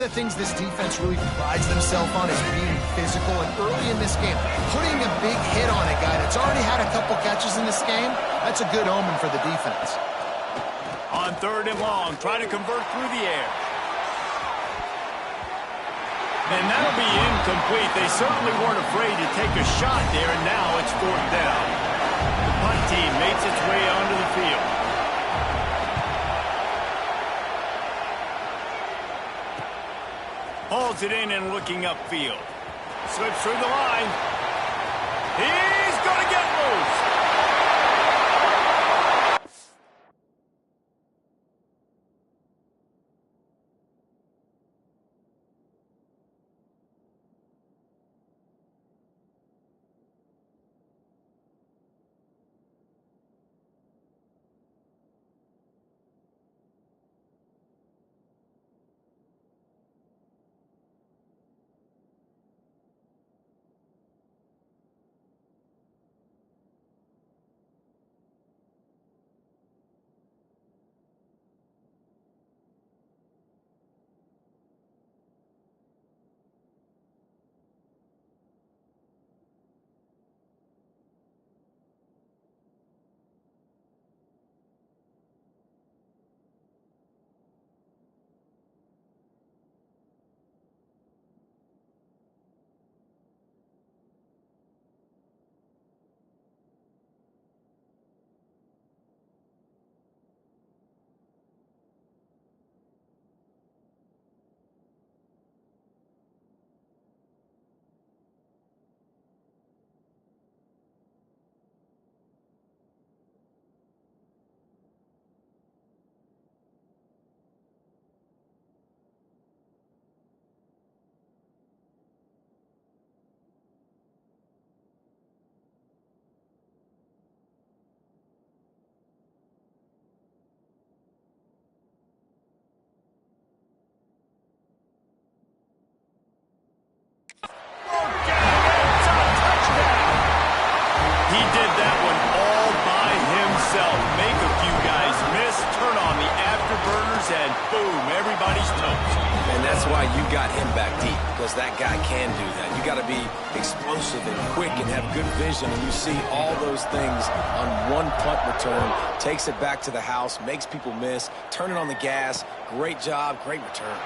The things this defense really prides themselves on is being physical, and early in this game, putting a big hit on a guy that's already had a couple catches in this game, that's a good omen for the defense. On 3rd and long, try to convert through the air. And that'll be incomplete. They certainly weren't afraid to take a shot there, and now it's 4th down. The punt team makes its way onto the field. Hauls it in and looking upfield. Slips through the line. He's going to get loose. And boom, everybody's toast. And that's why you got him back deep, because that guy can do that. You got to be explosive and quick and have good vision, and you see all those things on one punt return. Takes it back to the house, makes people miss, turning on the gas. Great job, great return.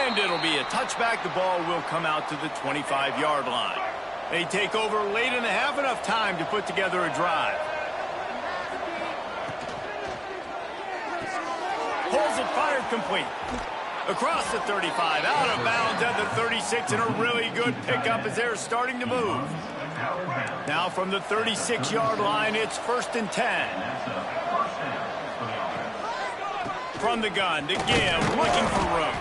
And it'll be a touchback. The ball will come out to the 25-yard line. They take over late in the half, enough time to put together a drive. Pulls it, fired, complete. Across the 35, out of bounds at the 36, and a really good pickup as they're starting to move. Now from the 36-yard line, it's 1st and 10. From the gun to give, looking for room.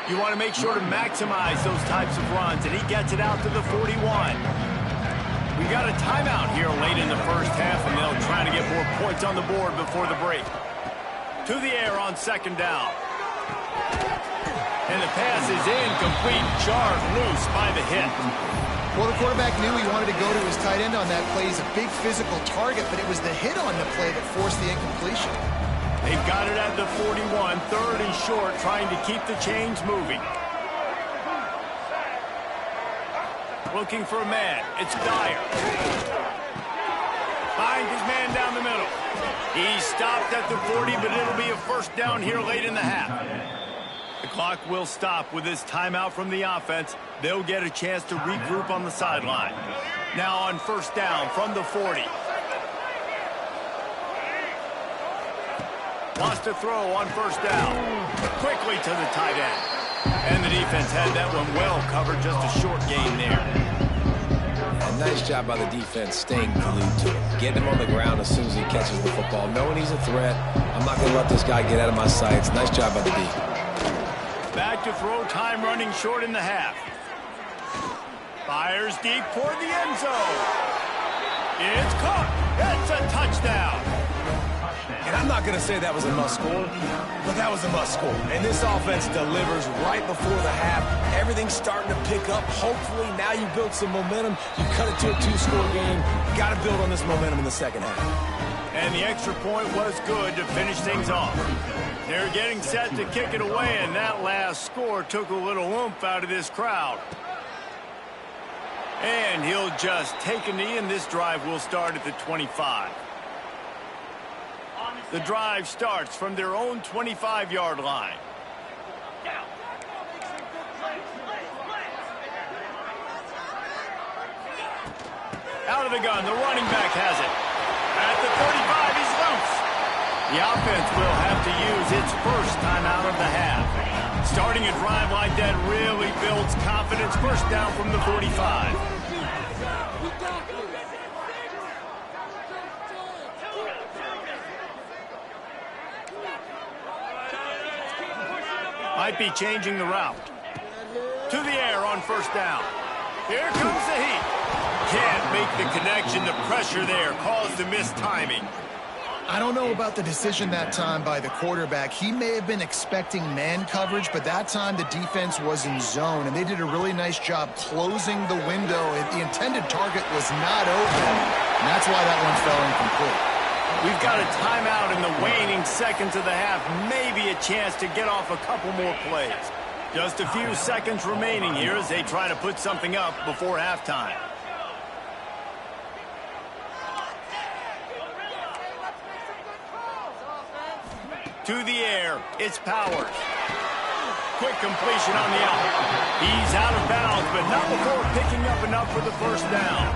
You want to make sure to maximize those types of runs, and he gets it out to the 41. We got a timeout here late in the first half, and they'll try to get more points on the board before the break. To the air on 2nd down. And the pass is incomplete, jarred loose by the hit. Well, the quarterback knew he wanted to go to his tight end on that play. He's a big physical target, but it was the hit on the play that forced the incompletion. They've got it at the 41, 3rd and short, trying to keep the chains moving. Looking for a man. It's Dyer. Finds his man down the middle. He stopped at the 40, but it'll be a 1st down here late in the half. The clock will stop with this timeout from the offense. They'll get a chance to regroup on the sideline. Now on 1st down from the 40. Wants to throw on 1st down. Quickly to the tight end. And the defense had that one well covered, just a short gain there. Nice job by the defense staying glued to him. Getting him on the ground as soon as he catches the football. Knowing he's a threat. I'm not going to let this guy get out of my sights. Nice job by the D. Back to throw, time running short in the half. Fires deep toward the end zone. It's caught. It's a touchdown. And I'm not going to say that was a must-score, but that was a must-score. And this offense delivers right before the half. Everything's starting to pick up. Hopefully, now you build some momentum. You cut it to a 2-score game. You got to build on this momentum in the second half. And the extra point was good to finish things off. They're getting set to kick it away, and that last score took a little oomph out of this crowd. And he'll just take a knee, and this drive will start at the 25. The drive starts from their own 25-yard line. Out of the gun, the running back has it. At the 35, he's loose. The offense will have to use its first timeout of the half. Starting a drive like that really builds confidence. First down from the 45. Might be changing the route. To the air on first down. Here comes the heat. Can't make the connection. The pressure there caused the missed timing. I don't know about the decision that time by the quarterback. He may have been expecting man coverage, but that time the defense was in zone, and they did a really nice job closing the window. The intended target was not open, and that's why that one fell incomplete. We've got a timeout in the waning seconds of the half. Maybe a chance to get off a couple more plays. Just a few seconds remaining here as they try to put something up before halftime. To the air, it's Powers. Quick completion on the out. He's out of bounds, but not before picking up enough for the first down.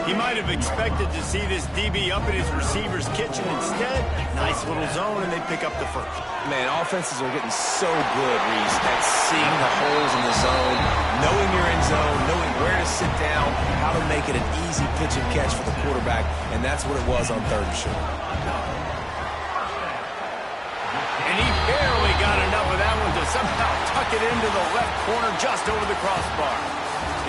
He might have expected to see this DB up in his receiver's kitchen. Instead, nice little zone, and they pick up the first. Man, offenses are getting so good, Reese, at seeing the holes in the zone, knowing you're in zone, knowing where to sit down, how to make it an easy pitch and catch for the quarterback, and that's what it was on third and short. And he barely got enough of that one to somehow tuck it into the left corner just over the crossbar.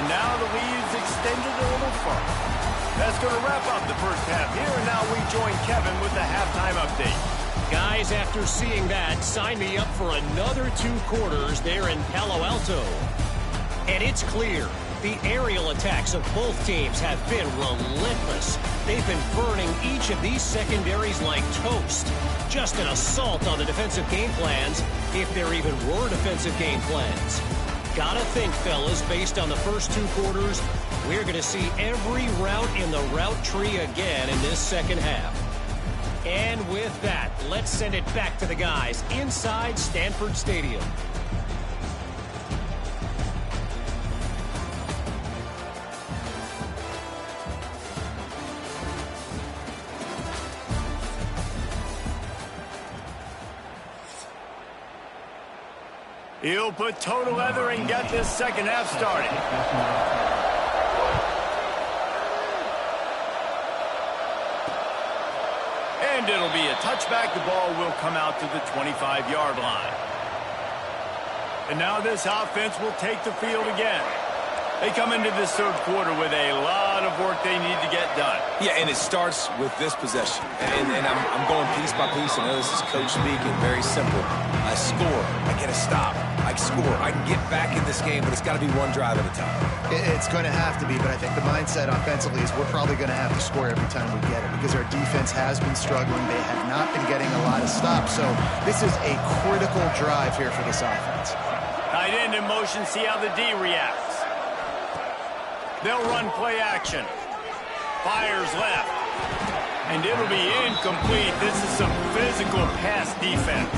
And now the lead's extended a little further. That's going to wrap up the first half here, and now we join Kevin with the halftime update. Guys, after seeing that, sign me up for another 2 quarters there in Palo Alto. And it's clear, the aerial attacks of both teams have been relentless. They've been burning each of these secondaries like toast. Just an assault on the defensive game plans, if there even were defensive game plans. Gotta think, fellas, based on the first 2 quarters, we're going to see every route in the route tree again in this second half. And with that, let's send it back to the guys inside Stanford Stadium. He'll put total leather and get this second half started. And it'll be a touchback. The ball will come out to the 25-yard line. And now this offense will take the field again. They come into this third quarter with a lot of work they need to get done. Yeah, and it starts with this possession. And I'm going piece by piece. I know this is coach speaking, very simple. I score, I get a stop, I score. I can get back in this game, but it's got to be one drive at a time. It's going to have to be, but I think the mindset offensively is we're probably going to have to score every time we get it because our defense has been struggling. They have not been getting a lot of stops. So this is a critical drive here for this offense. Tight end in motion, see how the D reacts. They'll run play action. Fires left. And it'll be incomplete. This is some physical pass defense.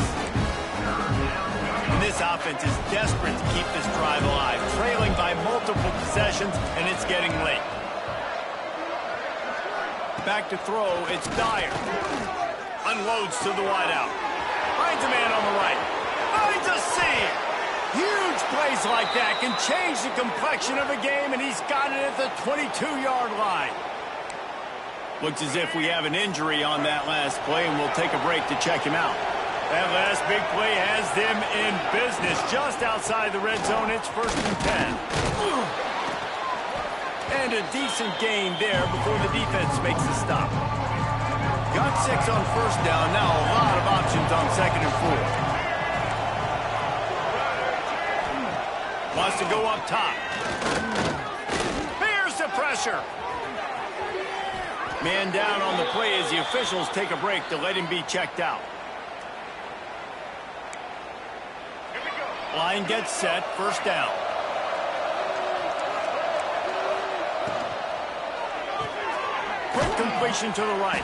And this offense is desperate to keep this drive alive. Trailing by multiple possessions, and it's getting late. Back to throw, it's Dyer. Unloads to the wideout. Finds a man on the right. Finds a seam. Huge plays like that can change the complexion of a game, and he's got it at the 22-yard line. Looks as if we have an injury on that last play, and we'll take a break to check him out. That last big play has them in business just outside the red zone. It's 1st and 10. And a decent gain there before the defense makes the stop. Got 6 on first down. Now a lot of options on 2nd and 4. Wants to go up top. Here's the pressure. Man down on the play as the officials take a break to let him be checked out. Line gets set, first down. Quick completion to the right.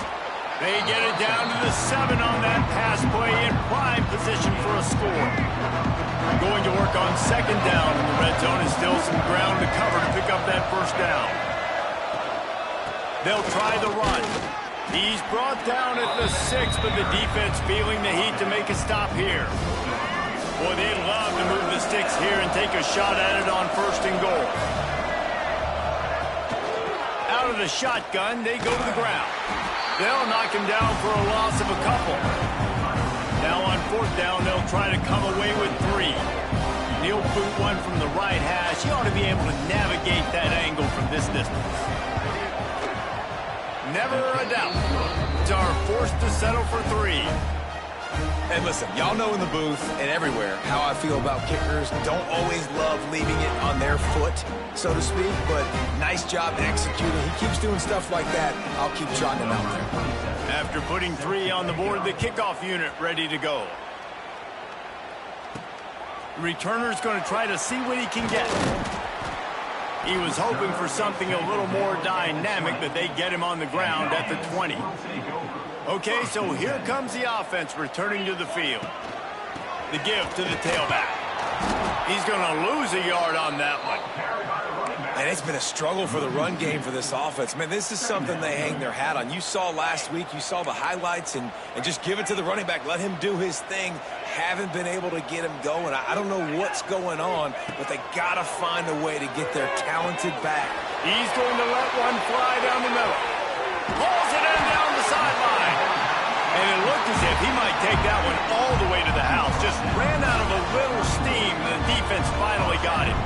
They get it down to the 7 on that pass play in prime position for a score. Going to work on second down in the red zone is still some ground to cover to pick up that first down. They'll try the run. He's brought down at the 6, but the defense feeling the heat to make a stop here. Boy, they'd love to move the sticks here and take a shot at it on first and goal. Out of the shotgun, they go to the ground. They'll knock him down for a loss of a couple. Now on fourth down, they'll try to come away with 3. He'll boot one from the right hash. He ought to be able to navigate that angle from this distance. Never a doubt. It's our forced to settle for 3. And listen, y'all know in the booth and everywhere how I feel about kickers. Don't always love leaving it on their foot, so to speak, but nice job executing. He keeps doing stuff like that. I'll keep trotting him out there. After putting 3 on the board, the kickoff unit ready to go. The returner's going to try to see what he can get. He was hoping for something a little more dynamic, but they get him on the ground at the 20. Okay, so here comes the offense returning to the field. The give to the tailback. He's going to lose a yard on that one. And it's been a struggle for the run game for this offense. Man, this is something they hang their hat on. You saw last week, you saw the highlights, and just give it to the running back. Let him do his thing. Haven't been able to get him going. I don't know what's going on, but they got to find a way to get their talented back. He's going to let one fly down the middle. Pulls it in down the sideline. And it looked as if he might take that one all the way to the house. Just ran out of a little steam. The defense finally got him.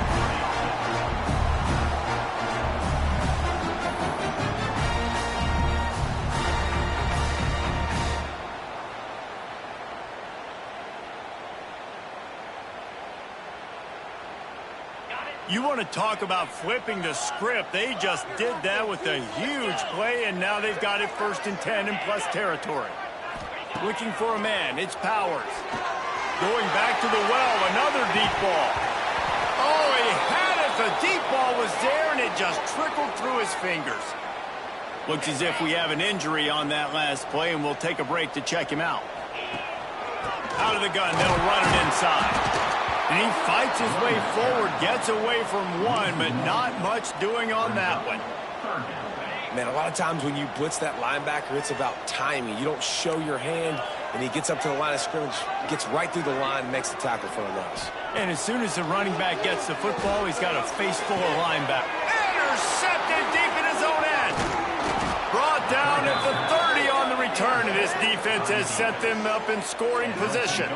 You want to talk about flipping the script. They just did that with a huge play, and now they've got it 1st and 10 in plus territory. Looking for a man, it's Powers. Going back to the well, another deep ball. Oh, he had it. The deep ball was there, and it just trickled through his fingers. Looks as if we have an injury on that last play, and we'll take a break to check him out. Out of the gun, they'll run it inside. And he fights his way forward, gets away from one, but not much doing on that one. Man, a lot of times when you blitz that linebacker, it's about timing. You don't show your hand, and he gets up to the line of scrimmage, gets right through the line, and makes the tackle for a loss. And as soon as the running back gets the football, he's got a face full of linebackers. Intercepted deep in his own end. Brought down at the 30 on the return, and this defense has set them up in scoring position.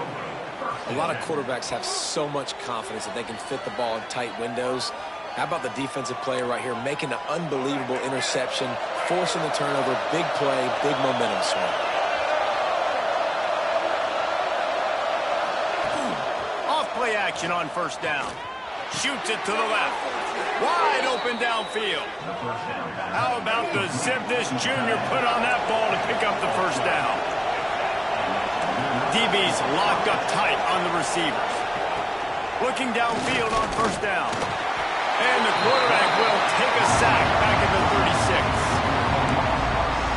A lot of quarterbacks have so much confidence that they can fit the ball in tight windows. How about the defensive player right here making an unbelievable interception, forcing the turnover, big play, big momentum swing. Off play action on first down. Shoots it to the left. Wide open downfield. How about the zip this junior put on that ball to pick up the first down? DB's locked up tight on the receivers. Looking downfield on first down. And the quarterback will take a sack back at the 36.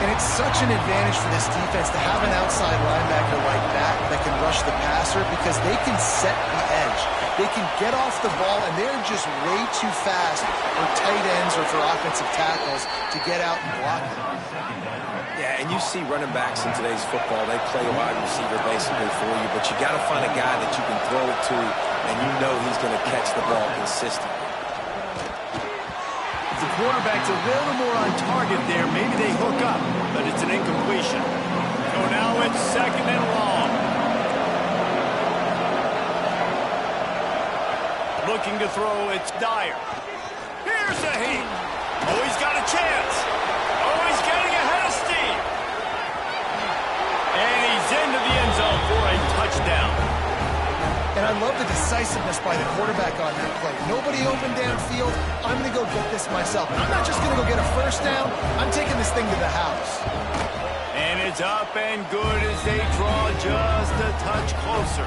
And it's such an advantage for this defense to have an outside linebacker like that can rush the passer because they can set the edge. They can get off the ball, and they're just way too fast for tight ends or for offensive tackles to get out and block them. Yeah, and you see running backs in today's football, they play a wide receiver basically for you, but you got to find a guy that you can throw it to, and you know he's going to catch the ball consistently. The quarterback's a little more on target there. Maybe they hook up, but it's an incompletion. So now it's second and long. Looking to throw, it's Dyer. Here's the heat. Oh, he's got a chance. Oh, he's getting ahead of steam. And he's into the end zone for a touchdown. And I love the decisiveness by the quarterback on that play. Nobody open downfield. I'm going to go get this myself. And I'm not just going to go get a first down. I'm taking this thing to the house. And it's up and good as they draw just a touch closer.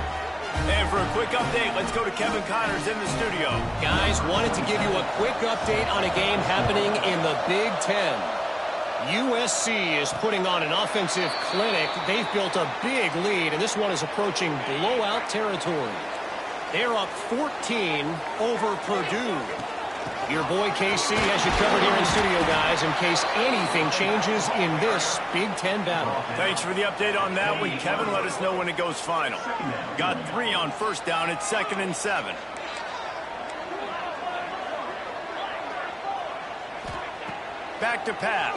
And for a quick update, let's go to Kevin Connors in the studio. Guys, wanted to give you a quick update on a game happening in the Big Ten. USC is putting on an offensive clinic. They've built a big lead, and this one is approaching blowout territory. They're up 14 over Purdue. Your boy KC has you covered here in studio, guys, in case anything changes in this Big Ten battle. Thanks for the update on that one, Kevin. Let us know when it goes final. Got 3 on first down. It's 2nd and 7. Back to pass.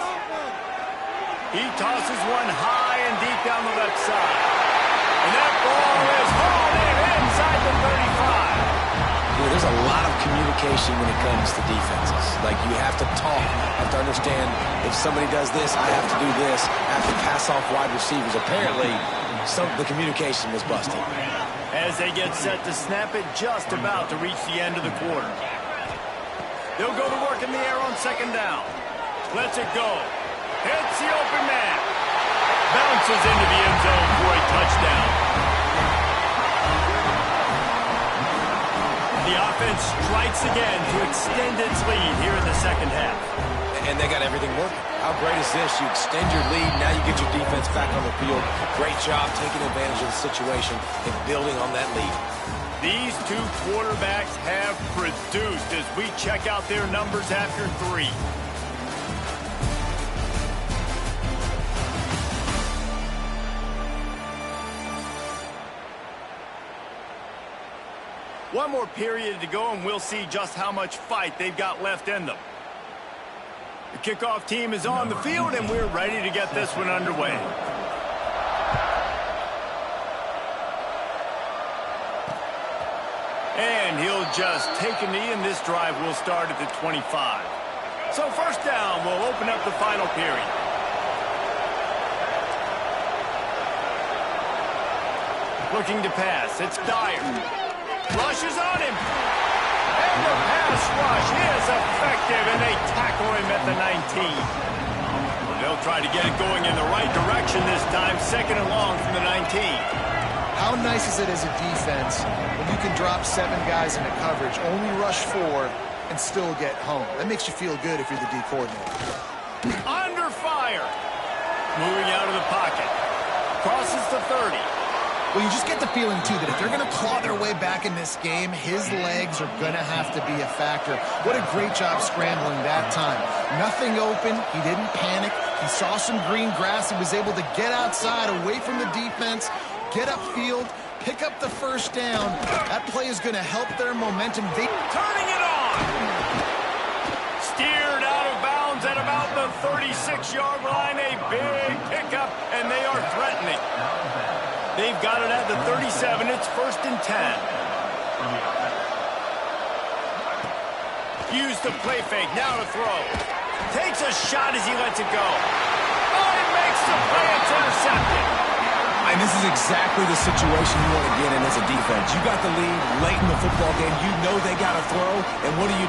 He tosses one high and deep down the left side. And that ball is hauled in inside the 35. Yeah, there's a lot of communication when it comes to defenses. Like, you have to talk. You have to understand if somebody does this, I have to do this. I have to pass off wide receivers. Apparently, the communication was busted. As they get set to snap it, just about to reach the end of the quarter. They'll go to work in the air on 2nd down. Lets it go. Hits the open man. Bounces into the end zone for a touchdown. The offense strikes again to extend its lead here in the 2nd half. And they got everything working. How great is this? You extend your lead, now you get your defense back on the field. Great job taking advantage of the situation and building on that lead. These two quarterbacks have produced as we check out their numbers after 3. One more period to go, and we'll see just how much fight they've got left in them. The kickoff team is on the field, and we're ready to get this one underway. And he'll just take a knee, and this drive will start at the 25. So 1st down will open up the final period. Looking to pass. It's Dyer. Rushes on him. And the pass rush is effective, and they tackle him at the 19. They'll try to get it going in the right direction this time. 2nd and long from the 19. How nice is it as a defense when you can drop 7 guys into coverage, only rush 4, and still get home? That makes you feel good if you're the D coordinator. Under fire. Moving out of the pocket. Crosses the 30. Well, you just get the feeling, too, that if they're going to claw their way back in this game, his legs are going to have to be a factor. What a great job scrambling that time. Nothing open. He didn't panic. He saw some green grass. He was able to get outside, away from the defense, get upfield, pick up the 1st down. That play is going to help their momentum. Turning it on. Steered out of bounds at about the 36-yard line. A big pickup, and they are threatening. They've got it at the 37. It's 1st and 10. Use the play fake. Now to throw. Takes a shot as he lets it go. Oh, it makes the play. It's intercepted. And this is exactly the situation you want to get in as a defense. You got the lead late in the football game. You know they got to throw. And what do?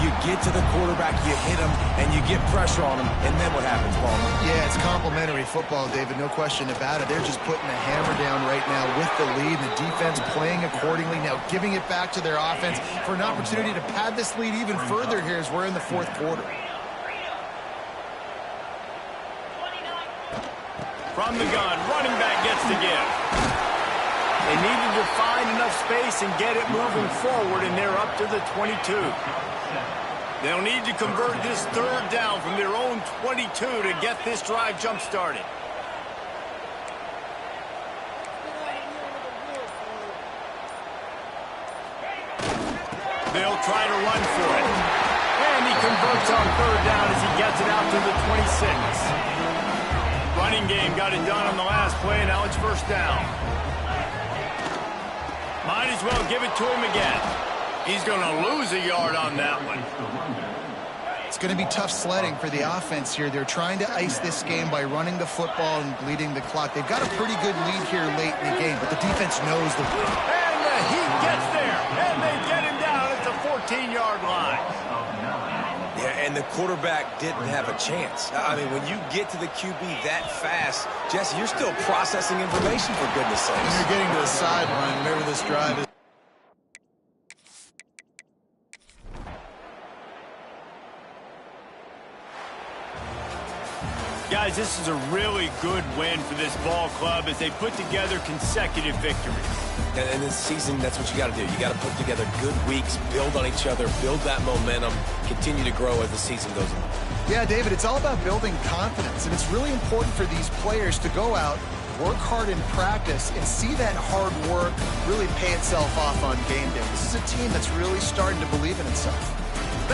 You get to the quarterback, you hit him, and you get pressure on him. And then what happens, Palmer? Yeah, it's complimentary football, David. No question about it. They're just putting the hammer down right now with the lead. The defense playing accordingly. Now giving it back to their offense for an opportunity to pad this lead even further here as we're in the 4th quarter. From the gun, running back gets the give. They needed to find enough space and get it moving forward, and they're up to the 22. They'll need to convert this 3rd down from their own 22 to get this drive jump-started. They'll try to run for it. And he converts on 3rd down as he gets it out to the 26. Running game got it done on the last play, and now it's 1st down. Might as well give it to him again. He's going to lose a yard on that one. It's going to be tough sledding for the offense here. They're trying to ice this game by running the football and bleeding the clock. They've got a pretty good lead here late in the game, but the defense knows the... And the heat gets there, and they get him down at the 14-yard line. Yeah, And the quarterback didn't have a chance. I mean, when you get to the QB that fast, Jesse, you're still processing information, for goodness sakes. When you're getting to the sideline, whenever this drive is. Guys, this is a really good win for this ball club as they put together consecutive victories. And this season, that's what you got to do. You got to put together good weeks, build on each other, build that momentum, continue to grow as the season goes on. Yeah, David, it's all about building confidence, and it's really important for these players to go out, work hard in practice, and see that hard work really pay itself off on game day. This is a team that's really starting to believe in itself.